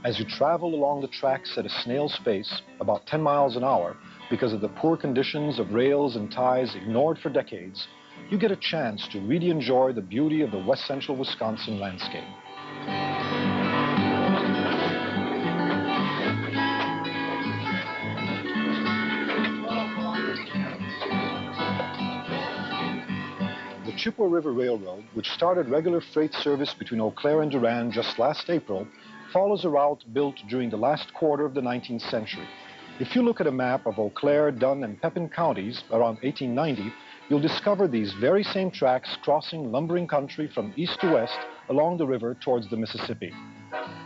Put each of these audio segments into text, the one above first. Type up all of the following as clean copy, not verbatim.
As you travel along the tracks at a snail's pace, about 10 miles an hour, because of the poor conditions of rails and ties ignored for decades, you get a chance to really enjoy the beauty of the west central Wisconsin landscape. The Chippewa River Railroad, which started regular freight service between Eau Claire and Durand just last April, follows a route built during the last quarter of the 19th century. If you look at a map of Eau Claire, Dunn, and Pepin counties around 1890, you'll discover these very same tracks crossing lumbering country from east to west along the river towards the Mississippi.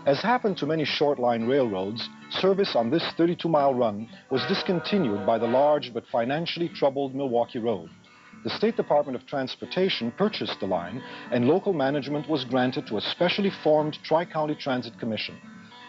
As happened to many short-line railroads, service on this 32-mile run was discontinued by the large but financially troubled Milwaukee Road. The State Department of Transportation purchased the line, and local management was granted to a specially formed Tri-County Transit Commission.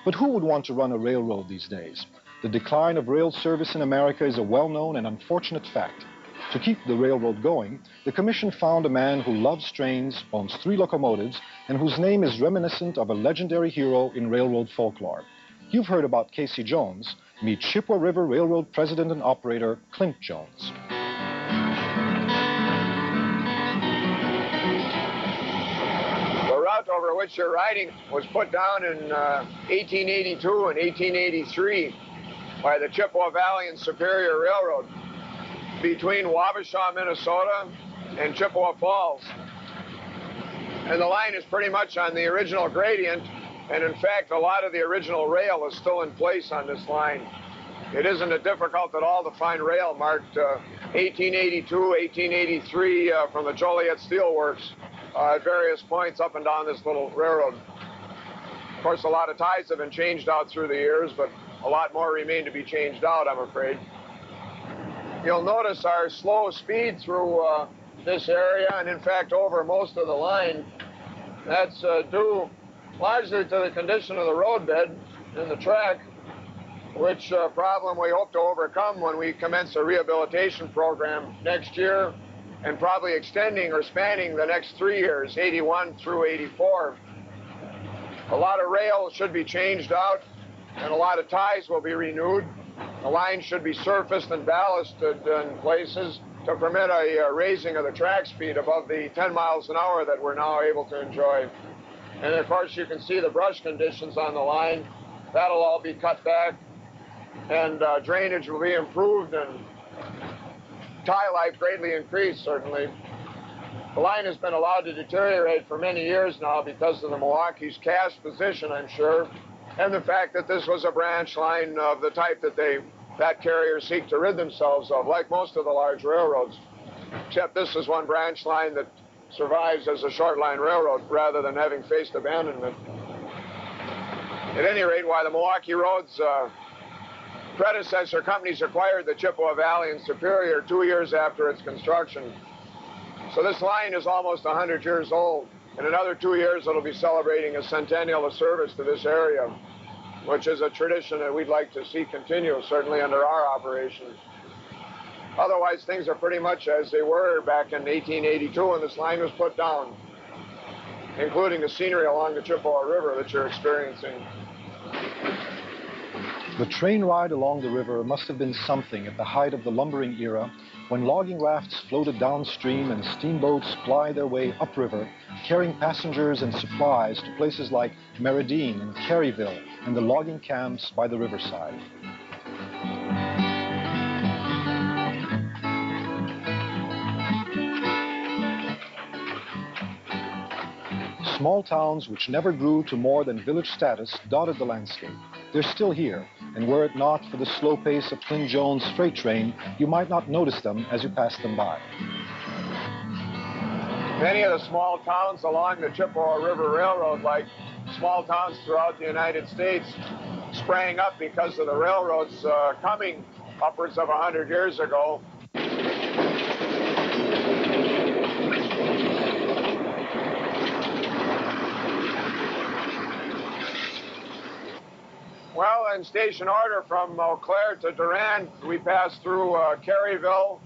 But who would want to run a railroad these days? The decline of rail service in America is a well-known and unfortunate fact. To keep the railroad going, the commission found a man who loves trains, owns 3 locomotives, and whose name is reminiscent of a legendary hero in railroad folklore. You've heard about Casey Jones. Meet Chippewa River Railroad president and operator Clint Jones. Over which you're riding was put down in 1882 and 1883 by the Chippewa Valley and Superior Railroad between Wabasha, Minnesota and Chippewa Falls. And the line is pretty much on the original gradient, and in fact a lot of the original rail is still in place on this line. It isn't difficult at all to find rail marked 1882, 1883 from the Joliet Steelworks at various points up and down this little railroad. Of course, a lot of ties have been changed out through the years, but a lot more remain to be changed out, I'm afraid. You'll notice our slow speed through this area, and in fact over most of the line. That's due largely to the condition of the roadbed and the track, which problem we hope to overcome when we commence a rehabilitation program next year, and probably extending or spanning the next 3 years, 81 through 84. A lot of rail should be changed out, and a lot of ties will be renewed. The line should be surfaced and ballasted in places to permit a raising of the track speed above the 10 miles an hour that we're now able to enjoy. And of course, you can see the brush conditions on the line. That'll all be cut back, and drainage will be improved, and tie life greatly increased, certainly. The line has been allowed to deteriorate for many years now because of the Milwaukee's cash position, I'm sure, and the fact that this was a branch line of the type that carriers seek to rid themselves of, like most of the large railroads, except this is one branch line that survives as a short line railroad rather than having faced abandonment. At any rate, while the Milwaukee Road's predecessor companies acquired the Chippewa Valley and Superior 2 years after its construction. So this line is almost 100 years old. In another 2 years, it'll be celebrating a centennial of service to this area, which is a tradition that we'd like to see continue, certainly under our operation. Otherwise, things are pretty much as they were back in 1882 when this line was put down, including the scenery along the Chippewa River that you're experiencing. The train ride along the river must have been something at the height of the lumbering era, when logging rafts floated downstream and steamboats plied their way upriver, carrying passengers and supplies to places like Meridian and Caryville and the logging camps by the riverside. Small towns which never grew to more than village status dotted the landscape. They're still here, and were it not for the slow pace of Clint Jones' freight train, you might not notice them as you pass them by. Many of the small towns along the Chippewa River Railroad, like small towns throughout the United States, sprang up because of the railroads coming upwards of 100 years ago. Well, in station order from Eau Claire to Durand, we passed through Caryville,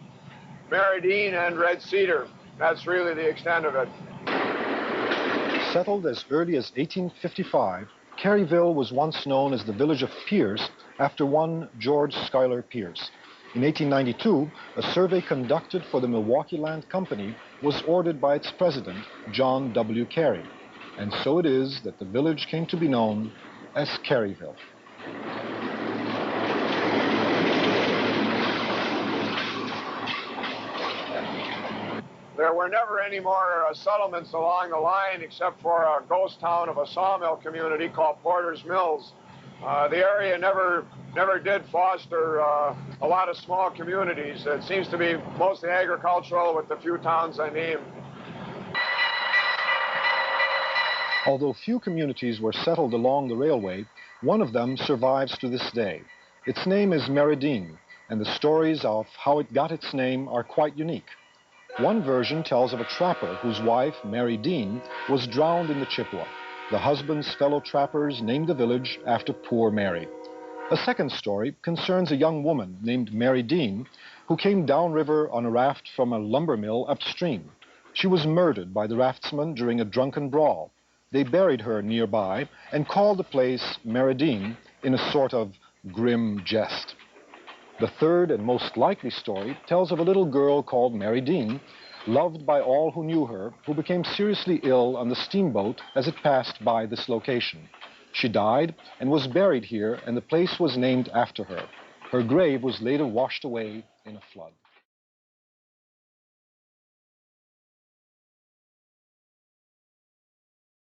Meridian, and Red Cedar. That's really the extent of it. Settled as early as 1855, Caryville was once known as the village of Pierce after one George Schuyler Pierce. In 1892, a survey conducted for the Milwaukee Land Company was ordered by its president, John W. Cary. And so it is that the village came to be known as Caryville. There were never any more settlements along the line except for a ghost town of a sawmill community called Porter's Mills. The area never did foster a lot of small communities. It seems to be mostly agricultural with the few towns I named. Although few communities were settled along the railway, one of them survives to this day. Its name is Merridene, and the stories of how it got its name are quite unique. One version tells of a trapper whose wife, Mary Dean, was drowned in the Chippewa. The husband's fellow trappers named the village after poor Mary. A second story concerns a young woman named Mary Dean who came downriver on a raft from a lumber mill upstream. She was murdered by the raftsmen during a drunken brawl. They buried her nearby and called the place Merridene in a sort of grim jest. The third and most likely story tells of a little girl called Mary Dean, loved by all who knew her, who became seriously ill on the steamboat as it passed by this location. She died and was buried here, and the place was named after her. Her grave was later washed away in a flood.